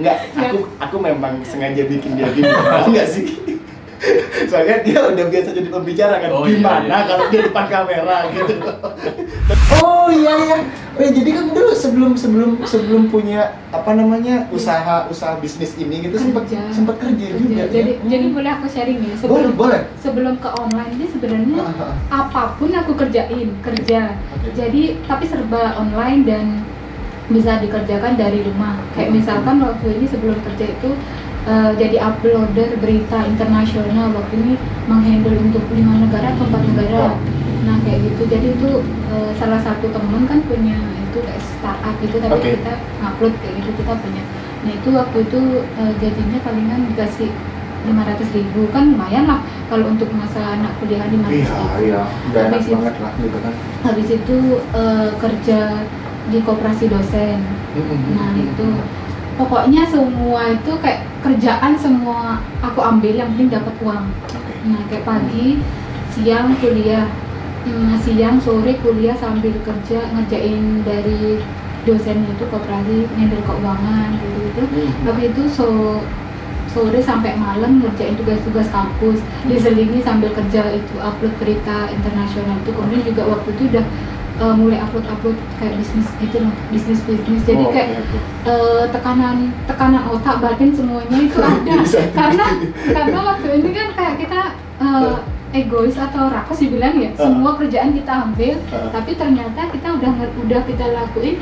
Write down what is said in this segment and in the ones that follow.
Enggak, aku memang sengaja bikin dia gini, enggak sih? Soalnya dia udah biasa jadi pembicara kan, gimana kalau dia depan kamera gitu. Oh iya. Jadi kan dulu sebelum punya apa namanya usaha bisnis ini gitu sempat kerja juga. Jadi boleh aku sharing ya boleh. Sebelum ke online ini sebenarnya apapun aku kerja. Jadi tapi serba online dan bisa dikerjakan dari rumah. Kayak misalkan waktu ini sebelum kerja itu jadi uploader berita internasional, waktu ini menghandle untuk 5 negara atau 4 negara. Nah kayak gitu, jadi itu salah satu temen kan punya itu kayak startup gitu, tapi kita ngupload kayak gitu, kita punya. Nah itu waktu itu gajinya palingan dikasih 500.000, kan lumayan lah kalau untuk masa anak kuliah 500.000. Iya, udah enak banget lah gitu kan. Habis itu kerja di koperasi dosen. Nah itu pokoknya semua itu kayak kerjaan semua aku ambil, yang penting dapat uang. Nah kayak pagi, siang kuliah, siang sore kuliah sambil kerja ngerjain dari dosennya itu koperasi, handle keuangan gitu. Habis itu sore sampai malam ngerjain tugas-tugas kampus, diselingi sambil kerja itu upload berita internasional itu. Kemudian juga waktu itu udah mulai upload kayak bisnis gitu loh, bisnis. Jadi kayak tekanan otak batin semuanya itu ada. karena waktu ini kan kayak kita egois atau rakus dibilang ya, semua kerjaan kita ambil, tapi ternyata kita udah kita lakuin,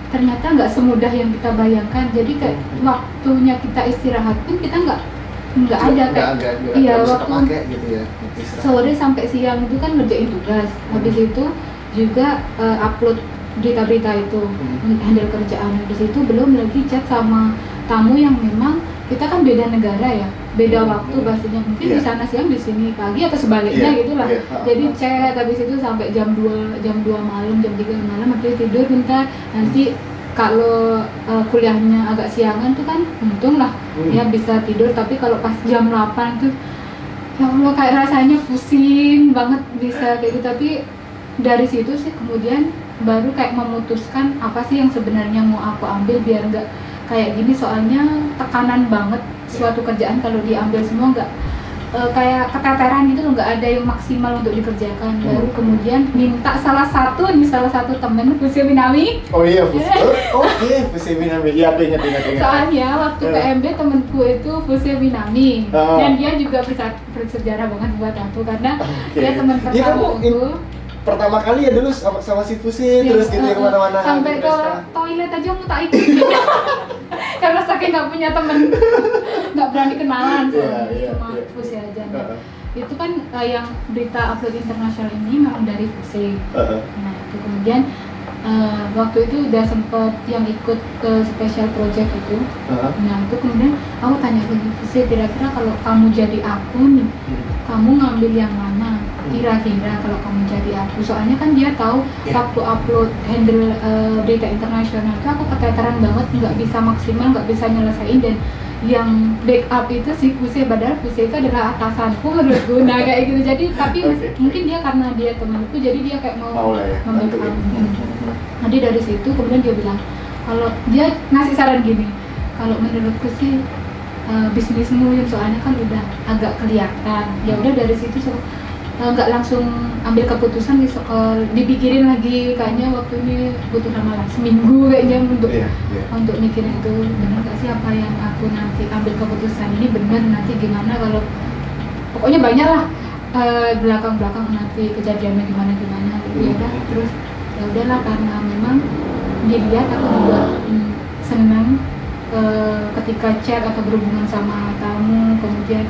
ternyata nggak semudah yang kita bayangkan. Jadi kayak waktunya kita istirahat pun kita nggak ada kayak iya waktu gitu ya, sore sampai siang itu kan ngerjain tugas, habis itu juga upload berita-berita itu, handle kerjaan. Di situ belum lagi chat sama tamu yang memang kita kan beda negara ya, beda waktu pastinya, mungkin di sana siang di sini pagi atau sebaliknya gitulah. Jadi chat habis itu sampai jam 2 malam, jam 3 malam, akhirnya tidur bentar. Nanti kalau kuliahnya agak siangan tuh kan untung lah ya bisa tidur, tapi kalau pas jam 8 tuh ya Allah kayak rasanya pusing banget bisa kayak gitu. Tapi dari situ sih kemudian baru kayak memutuskan apa sih yang sebenarnya mau aku ambil biar nggak kayak gini, soalnya tekanan banget suatu kerjaan kalau diambil semua nggak kayak keteteran gitu loh, nggak ada yang maksimal untuk dikerjakan. Baru kemudian minta salah satu temen Fusio Minami. Oh iya Fusio Minami, iya aku ingat. Soalnya waktu PMB temenku itu Fusio Minami, dan dia juga bersejarah banget buat aku karena dia teman pertamaku. Pertama kali ya dulu sama si Fusi, terus gitu kemana-mana sampai ke toilet aja mau tak ikut karena saking nggak punya temen, nggak berani kenalan cuma Fusi aja. Itu kan yang berita upload internasional ini memang dari Fusi. Nah itu kemudian waktu itu udah sempet yang ikut ke special project itu. Nah itu kemudian aku tanya ke Fusi, kira-kira kalau kamu jadi aku nih, kamu ngambil yang mana? Kira-kira kalau kamu jadi aku, soalnya kan dia tahu waktu upload handle berita internasional itu aku keteteran banget, nggak bisa maksimal, nggak bisa nyelesain, dan yang backup itu si Fuse, padahal Fuse itu adalah atasanku menurutku. Nah kayak gitu, jadi tapi mungkin dia karena dia temanku, jadi dia kayak mau membackup. Jadi dari situ kemudian dia bilang, kalau dia ngasih saran gini, kalau menurutku sih bisnismu yang soalnya kan udah agak kelihatan, ya udah dari situ nggak langsung ambil keputusan, dipikirin lagi, kayaknya waktu ini butuh lama lah, seminggu kayaknya untuk mikirin itu benar nggak sih apa yang aku nanti ambil keputusan ini benar, nanti gimana kalau pokoknya banyak lah belakang nanti kejadiannya gimana gitu. Ya udah, terus ya udahlah, karena memang dilihat aku juga senang ketika chat atau berhubungan sama tamu, kemudian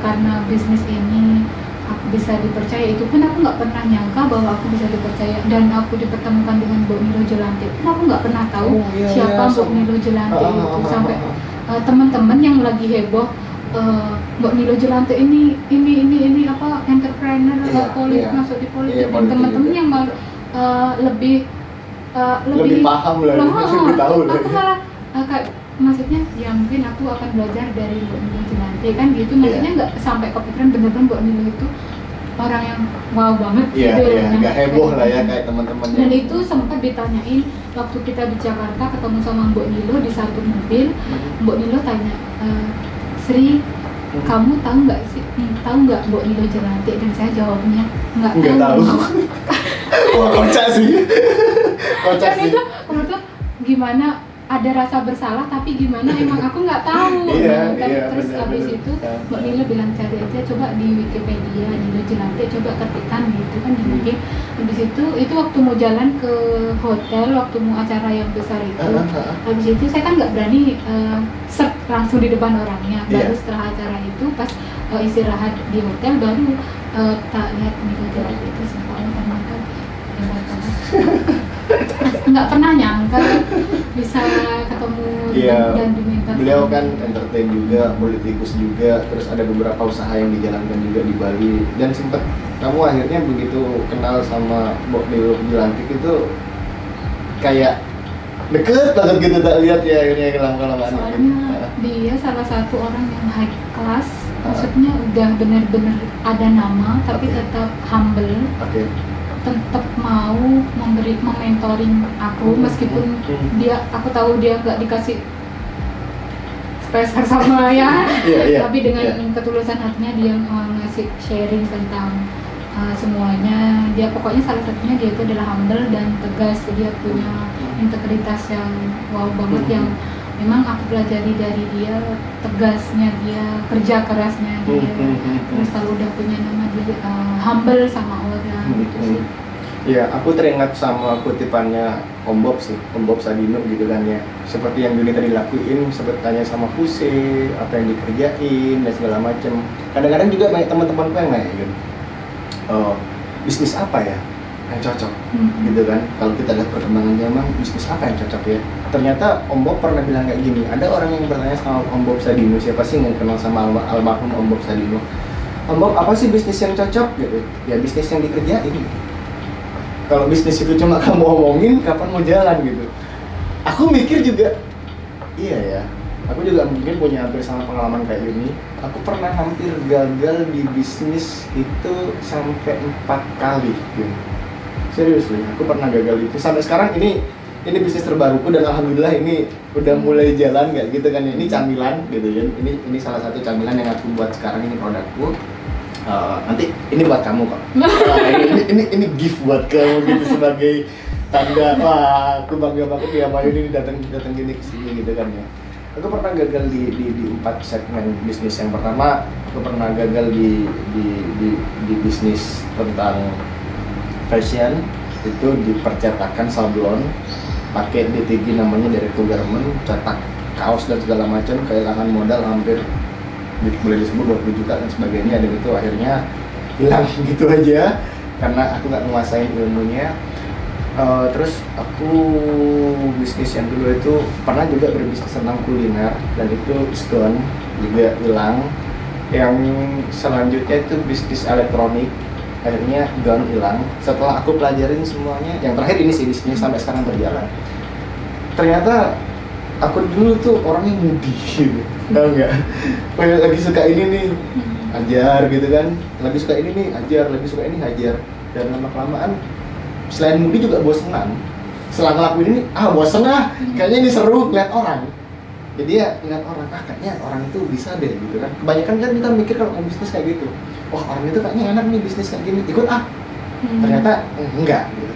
karena bisnis ini aku bisa dipercaya. Itu pun aku nggak pernah nyangka bahwa aku bisa dipercaya, dan aku dipertemukan dengan Mbok Nilo Jelante pun aku nggak pernah tahu siapa Mbok Nilo Jelante itu. Sampai teman-teman yang lagi heboh, Mbok Nilo Jelante ini apa, entrepreneur atau masuk di politik, dan teman-teman yang lebih paham lah, lebih tahu lah. Aku malah kayak maksudnya ya mungkin aku akan belajar dari Mbok Nilo Jelante kan gitu, maksudnya nggak sampai kepikiran bener-bener Mbok Nilo itu orang yang wow banget gitu. Nggak heboh lah ya kayak teman-teman. Dan itu sempat ditanyain waktu kita di Jakarta ketemu sama Mbok Nilo di satu mobil. Mbok Nilo tanya, Sri, kamu tahu nggak Mbok Nilo Jelantik? Dan saya jawabnya nggak tahu. Wah, kocak sih. Kocak sih. Itu menurut tuh gimana, ada rasa bersalah tapi gimana emang aku nggak tahu. Terus habis itu Mbak Nilo bilang cari aja, coba di Wikipedia Nilo Jelantik, coba ketikkan gitu kan di Wiki. Habis itu waktu mau jalan ke hotel, waktu mau acara yang besar itu. Habis itu saya kan nggak berani search langsung di depan orangnya. Baru setelah acara itu pas istirahat di hotel baru tak lihat Nilo Jelantik itu semuanya ternyata hebat banget. Nggak pernah nyangka bisa ketemu dan diminta. Beliau kan entertain juga, politikus juga, terus ada beberapa usaha yang dijalankan juga di Bali. Dan sempet kamu akhirnya begitu kenal sama Mbok Nilo Jelantik itu kayak deket banget gitu, tak lihat ya akhirnya lama-kelamaan. Soalnya dia salah satu orang yang high class, maksudnya udah bener-bener ada nama tapi tetap humble. Tetap mau mementoring aku meskipun aku tahu dia nggak dikasih spesial sama ya, tapi dengan ketulusan hatinya dia ngasih sharing tentang semuanya. Dia pokoknya salah satunya dia itu adalah humble dan tegas. Dia punya integritas yang wow banget, yang memang aku pelajari dari dia, tegasnya dia, kerja kerasnya dia, terus kalau udah punya nama dia humble sama orang gitu sih. Iya, aku teringat sama kutipannya Om Bob sih, Om Bob Sadino gitu kan ya. Seperti yang Yuni tadi lakuin, sempat tanya sama Fuse, apa yang dikerjain dan segala macem. Kadang-kadang juga banyak teman-temanku yang nanya gitu, bisnis apa ya yang cocok, gitu kan. Kalau kita lihat perkembangannya, emang bisnis apa yang cocok ya. Ternyata Om Bob pernah bilang kayak gini, ada orang yang bertanya sama Om Bob Sadino, siapa sih yang kenal sama almarhum Om Bob Sadino. Om Bob, apa sih bisnis yang cocok gitu? Ya bisnis yang dikerjain. Kalau bisnis itu cuma kamu omongin, kapan mau jalan gitu. Aku mikir juga, iya ya, aku juga mungkin punya hampir sama pengalaman kayak Yuni. Aku pernah hampir gagal di bisnis itu sampai 4 kali gitu. Serius nih, aku pernah gagal itu. Sampai sekarang ini bisnis terbaruku dan alhamdulillah ini udah mulai jalan kayak gitu kan. Ini camilan gitu ya. Ini salah satu camilan yang aku buat sekarang, ini produkku. Nanti ini buat kamu kok. Ini gift buat kamu gitu, sebagai tanda wah aku bangga banget ya Mayu ini datang gini ke sini gitu kan ya. Aku pernah gagal di 4 segmen bisnis. Yang pertama, aku pernah gagal di bisnis tentang fashion, itu di percetakan sablon pakai DTG namanya dari Garment, cetak kaos dan segala macam, kehilangan modal hampir boleh disebut 20 juta dan sebagainya, dan itu akhirnya hilang gitu aja karena aku nggak menguasain ilmunya. Terus aku bisnis yang kedua itu pernah juga berbisnis tentang kuliner dan itu gone juga hilang. Yang selanjutnya itu bisnis elektronik, akhirnya gone hilang. Setelah aku pelajarin semuanya, yang terakhir ini sih bisnisnya sampai sekarang berjalan. Ternyata aku dulu tuh orangnya moody gitu, tau nggak? Lagi suka ini nih, ajar gitu kan. Lagi suka ini nih, ajar. Lagi suka ini, ajar. Dan lama-kelamaan, selain moody juga bosenan. Setelah ngelakuin ini, bosen ah, kayaknya ini seru ngeliat orang. Jadi ya ngeliat orang, kayaknya orang itu bisa deh gitu kan. Kebanyakan kan kita mikir kalau bisnis kayak gitu, wah orang itu kayaknya enak nih bisnis kayak gini, ikut Ternyata enggak gitu.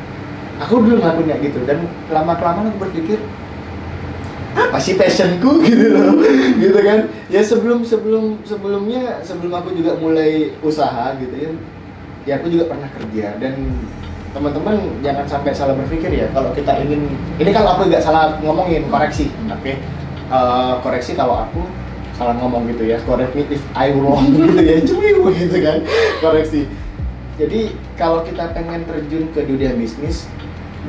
Aku dulu ngelakuin kayak gitu, dan lama-kelamaan aku berpikir, apa sih passionku gitu loh, gitu kan. Ya sebelumnya sebelum aku juga mulai usaha gitu ya aku juga pernah kerja. Dan teman-teman jangan sampai salah berpikir ya, kalau kita ingin, ini kalau aku nggak salah ngomongin, koreksi, oke? Koreksi kalau aku salah ngomong gitu ya, correct me if I wrong gitu ya, cuy gitu kan, koreksi. Jadi kalau kita pengen terjun ke dunia bisnis,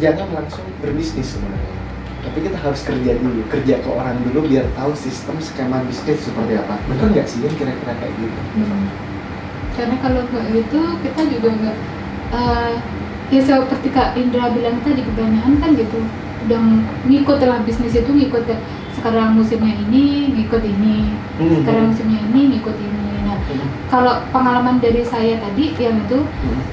jangan langsung berbisnis sebenarnya, tapi kita harus kerja dulu, kerja ke orang dulu biar tahu sistem skema bisnis seperti apa. Bener nggak sih yang kira-kira kayak gitu? Karena kalau nggak gitu kita juga nggak ya seperti Kak Indra bilang tadi, kebanyakan kan gitu udah ngikut lah bisnis itu, ngikut ya, sekarang musimnya ini ngikut ini, sekarang musimnya ini ngikut ini. Nah kalau pengalaman dari saya tadi yang itu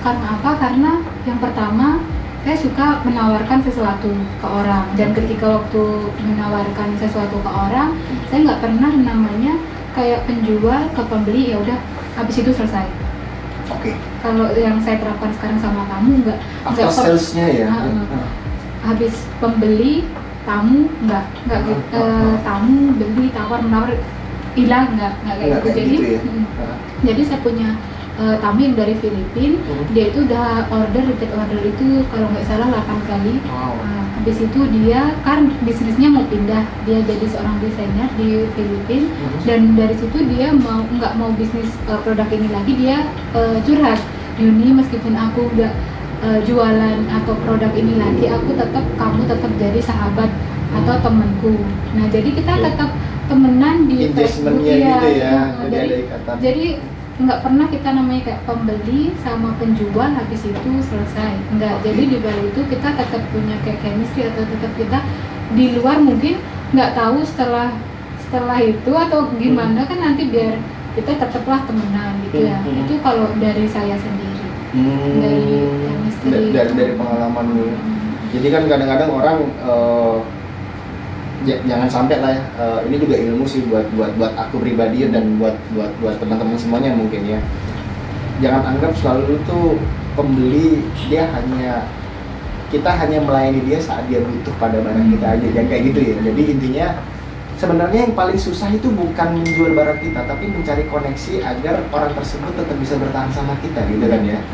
karena apa? Karena yang pertama saya suka menawarkan sesuatu ke orang, dan ketika waktu menawarkan sesuatu ke orang, saya nggak pernah namanya kayak penjual ke pembeli ya udah habis itu selesai. Oke. Kalau yang saya terapkan sekarang sama kamu nggak salesnya ya. Habis pembeli tamu nggak gitu. Tamu beli tawar menawar hilang nggak kayak gitu. Jadi gitu ya? Jadi saya punya tamu yang dari Filipina, dia itu udah repeat order itu kalau nggak salah 8 kali. Wow. Habis itu dia kan bisnisnya mau pindah, dia jadi seorang desainer di Filipina, dan dari situ dia nggak mau bisnis produk ini lagi, dia curhat, Yuni meskipun aku udah jualan atau produk ini lagi, kamu tetap jadi sahabat atau temanku. Nah jadi kita tetap temenan di Facebook ya. Gitu ya. Jadi nggak pernah kita namanya kayak pembeli sama penjual habis itu selesai, enggak. Jadi di balik itu kita tetap punya kayak chemistry, atau tetap kita di luar mungkin nggak tahu setelah itu atau gimana kan nanti, biar kita tetaplah temenan gitu ya. Itu kalau dari saya sendiri, dari chemistry dari pengalaman dulu. Jadi kan kadang-kadang orang jangan sampai lah ya, ini juga ilmu sih buat aku pribadi dan buat teman-teman semuanya mungkin ya. Jangan anggap selalu tuh pembeli kita hanya melayani dia saat dia butuh pada barang kita aja, jangan kayak gitu ya. Jadi intinya sebenarnya yang paling susah itu bukan menjual barang kita, tapi mencari koneksi agar orang tersebut tetap bisa bertahan sama kita gitu kan ya.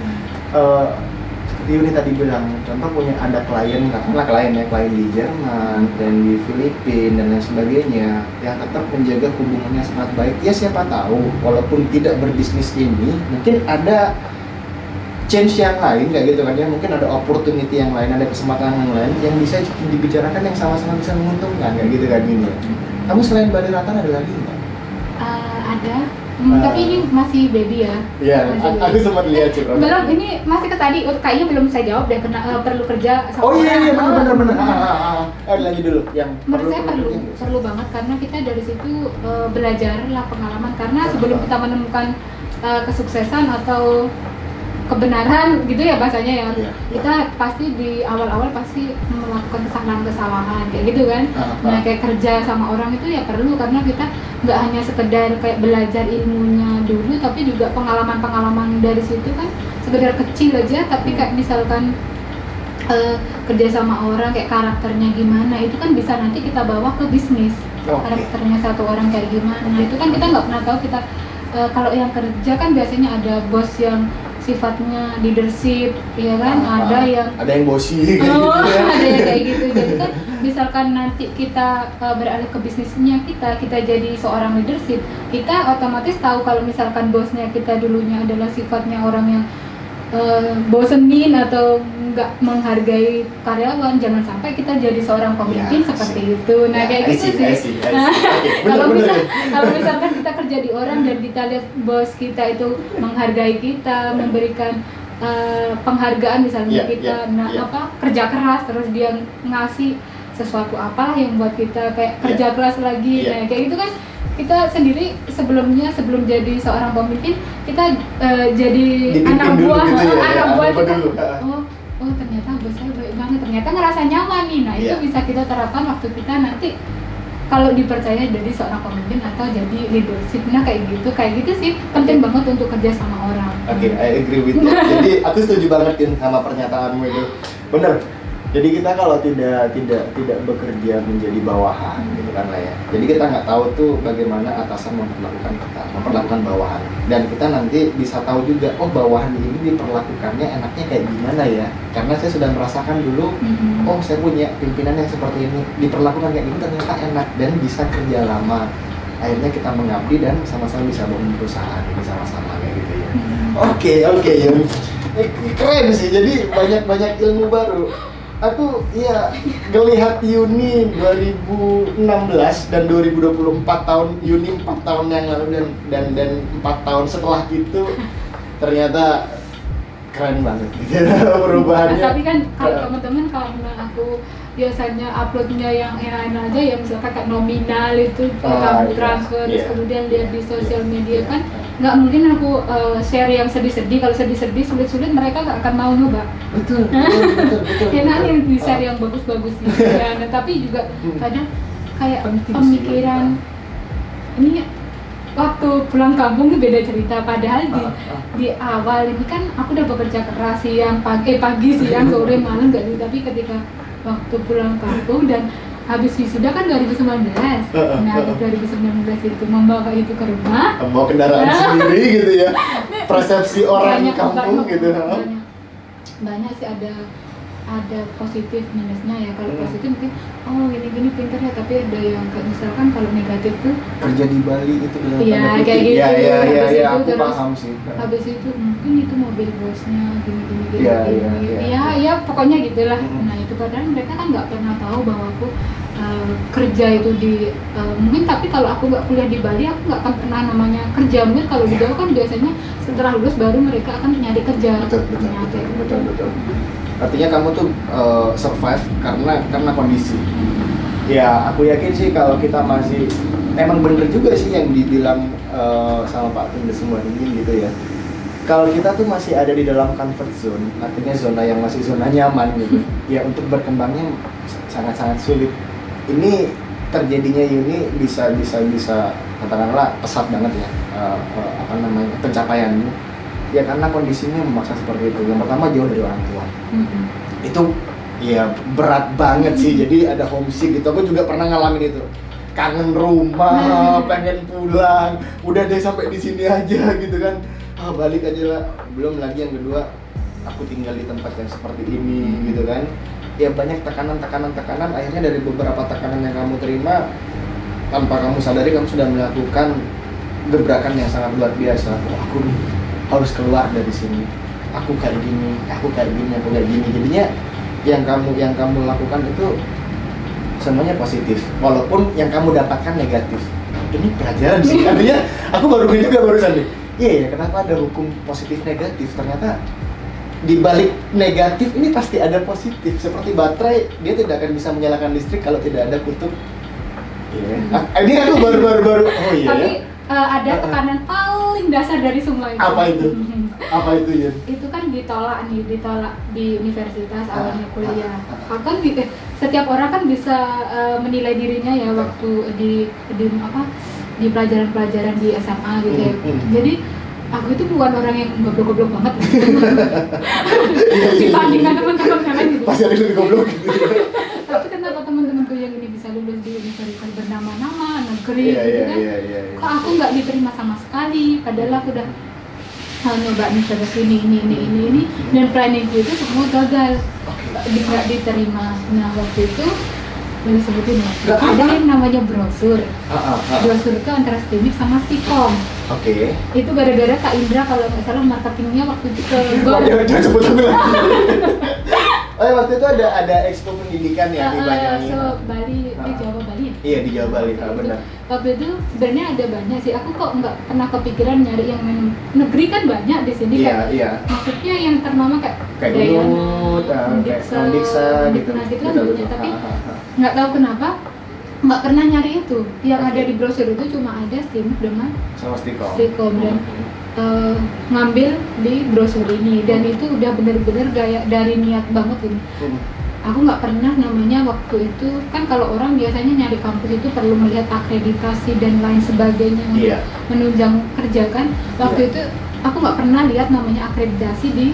Yuni tadi bilang, contoh ada klien, katakanlah klien di Jerman, klien di Filipina dan lain sebagainya, yang tetap menjaga hubungannya sangat baik. Ya siapa tahu, walaupun tidak berbisnis ini, mungkin ada change yang lain kayak gitu kan ya, mungkin ada opportunity yang lain, ada kesempatan yang lain yang bisa dibicarakan yang sama-sama bisa menguntungkan kayak gitu kan ini. Kamu selain Bali Ratan ada lagi nggak? Ada. Tapi ini masih baby ya. Iya, aku sempat lihat sih. Belum, ini masih ke tadi, kayaknya belum saya jawab deh, karena perlu kerja sama orang. Oh iya, benar. Lanjut dulu. Yang menurut saya perlu banget, karena kita dari situ belajar lah pengalaman, karena sebelum kita menemukan kesuksesan atau kebenaran gitu ya bahasanya ya, kita pasti di awal-awal pasti melakukan kesalahan kayak gitu kan. Nah kayak kerja sama orang itu ya perlu, karena kita nggak hanya sekedar kayak belajar ilmunya dulu, tapi juga pengalaman dari situ kan sekedar kecil aja, tapi kayak misalkan kerja sama orang kayak karakternya gimana, itu kan bisa nanti kita bawa ke bisnis. Karakternya satu orang kayak gimana, itu kan kita nggak pernah tahu. Kita kalau yang kerja kan biasanya ada bos yang sifatnya leadership, ya kan, ada yang bossy kayak gitu ya. Ada yang kayak gitu. Jadi kan misalkan nanti kita beralih ke bisnisnya, kita jadi seorang leadership, kita otomatis tahu kalau misalkan bosnya kita dulunya adalah sifatnya orang yang bosenin atau nggak menghargai karyawan, jangan sampai kita jadi seorang pemimpin seperti itu. Nah kayak gitu sih. Kalau misalkan kita kerja di orang dan kita lihat bos kita itu menghargai kita, memberikan penghargaan misalnya kita kerja keras, terus dia ngasih sesuatu apalah yang buat kita kayak kerja keras lagi. Nah kayak gitu kan kita sendiri sebelum jadi seorang pemimpin, kita jadi anak buah gitu kita. Oh ternyata bos saya baik banget, ternyata ngerasa nyaman nih. Nah itu bisa kita terapkan waktu kita nanti kalau dipercaya jadi seorang pemimpin atau jadi leadership. Nah kayak gitu sih penting banget untuk kerja sama orang. Oke, I agree with you. Jadi aku setuju banget sama pernyataanmu itu. Bener. Jadi kita kalau tidak bekerja menjadi bawahan gitu kan lah ya. Jadi kita nggak tahu tuh bagaimana atasan memperlakukan bawahan. Dan kita nanti bisa tahu juga, oh bawahan ini diperlakukannya enaknya kayak gimana ya. Karena saya sudah merasakan dulu, oh saya punya pimpinan yang seperti ini, diperlakukan kayak gini ternyata enak dan bisa kerja lama. Akhirnya kita mengabdi dan sama-sama bisa bangun perusahaan ini sama-sama kayak gitu ya. Oke, Yun. Keren sih. Jadi banyak ilmu baru. Aku ngelihat Yuni 2016 dan 2024 tahun, Yuni 4 tahun yang lalu dan 4 tahun setelah itu ternyata keren banget gitu perubahannya. Nah, tapi kan kalau teman-teman, karena aku biasanya uploadnya yang enak-enak aja ya, misalkan kayak nominal itu kamu transfer, terus kemudian lihat di sosial media kan nggak mungkin aku share yang sedih-sedih. Kalau sedih-sedih sulit-sulit mereka nggak akan mau nyoba. Betul. Enak yang di share yang bagus-bagus gitu ya. Nah, tapi juga kadang kayak pemikiran ini waktu pulang kampung itu beda cerita. Padahal di awal ini kan aku udah bekerja keras siang, pagi, siang, sore, malam gak gitu. Tapi ketika waktu pulang kampung dan habis wisuda kan 2019. Nah, 2019 itu membawa itu ke rumah. Membawa kendaraan sendiri gitu ya. Persepsi orang kampung gitu. Banyak sih ada positif minusnya ya. Kalau positif mungkin gini pintar ya, tapi ada yang kayak misalkan kalau negatif tuh kerja di Bali itu iya kayak gitu. Iya, aku paham sih. Habis itu mungkin itu mobil bosnya gini. Ya pokoknya gitulah. Nah, itu padahal mereka kan nggak pernah tahu bahwa aku kerja itu di mungkin, tapi kalau aku nggak kuliah di Bali aku nggak akan pernah namanya kerja. Mungkin kalau di Jawa kan biasanya setelah lulus baru mereka akan nyari kerja. Betul. Artinya kamu tuh survive karena kondisi. Ya, aku yakin sih kalau kita masih emang bener juga sih yang dibilang sama Pak Tun semua ini gitu ya. Kalau kita tuh masih ada di dalam comfort zone, artinya zona yang masih zona nyaman gitu. Ya, untuk berkembangnya sangat-sangat sulit. Ini terjadinya ini bisa katakanlah pesat banget ya pencapaianmu. Ya karena kondisinya memaksa seperti itu. Yang pertama jauh dari orang tua. Itu ya berat banget sih. Jadi ada homesick gitu. Aku juga pernah ngalamin itu. Kangen rumah, pengen pulang. Udah deh sampai di sini aja gitu kan. Balik aja lah. Belum lagi yang kedua, aku tinggal di tempat yang seperti ini gitu kan. Ya banyak tekanan. Akhirnya dari beberapa tekanan yang kamu terima, tanpa kamu sadari kamu sudah melakukan gebrakan yang sangat luar biasa. Aku harus keluar dari sini. Aku kayak gini. Jadinya yang kamu lakukan itu semuanya positif, walaupun yang kamu dapatkan negatif. Ini pelajaran sih. Artinya aku baru juga barusan nih. Iya ya, kenapa ada hukum positif negatif? Ternyata di balik negatif ini pasti ada positif. Seperti baterai, dia tidak akan bisa menyalakan listrik kalau tidak ada kutub. Iya. Ini aku baru. Oh iya. Tapi ada tekanan paling dasar dari semua itu. Apa itu ya? Itu kan ditolak di universitas awalnya kuliah. Kan setiap orang kan bisa menilai dirinya ya waktu di pelajaran-pelajaran di SMA gitu ya. Jadi aku itu bukan orang yang goblok-goblok banget. Dibandingkan teman-teman yang lain gitu. Pasti ada yang goblok gitu. Tapi kenapa teman-temanku yang ini bisa lulus di universitas bernama-nama negeri gitu kan? Kok aku nggak diterima sama sekali? Padahal aku udah nyoba universitas ini dan planningku itu semua gagal, nggak diterima. Nah, waktu itu boleh sebutin ya, ada yang namanya brosur. Brosur itu antara STIMIK sama STIKOM. Itu gara-gara Kak Indra kalau nggak salah marketingnya waktu itu ke jangan sebut lagi. Waktu itu ada expo pendidikan ya di Bali. Bali, di Jawa Bali ya? Iya, di Jawa Bali, benar. Waktu itu sebenarnya ada banyak sih. Aku kok nggak pernah kepikiran nyari yang negeri kan banyak di sini. Iya. Maksudnya yang ternama kayak Dayana, Undiksa gitu. Nah, gitu kan banyak. Tapi nggak tahu kenapa nggak pernah nyari itu. Yang ada di brosur itu cuma ada STIMIK dengan sama STIKOM dan ngambil di brosur ini, dan itu udah bener-bener gaya dari niat banget ini. Aku nggak pernah namanya waktu itu kan, kalau orang biasanya nyari kampus itu perlu melihat akreditasi dan lain sebagainya untuk menunjang kerja kan. Waktu itu aku nggak pernah lihat namanya akreditasi di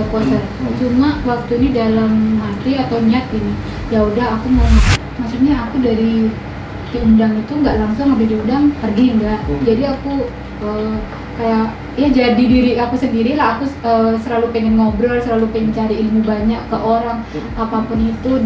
poster. Cuma waktu ini dalam hati atau niat ini, ya udah aku mau, maksudnya aku dari diundang itu nggak langsung habis diundang pergi enggak. Jadi aku kayak ya jadi diri aku sendiri lah. Aku selalu pengen ngobrol, selalu pengen cari ilmu banyak ke orang apapun itu.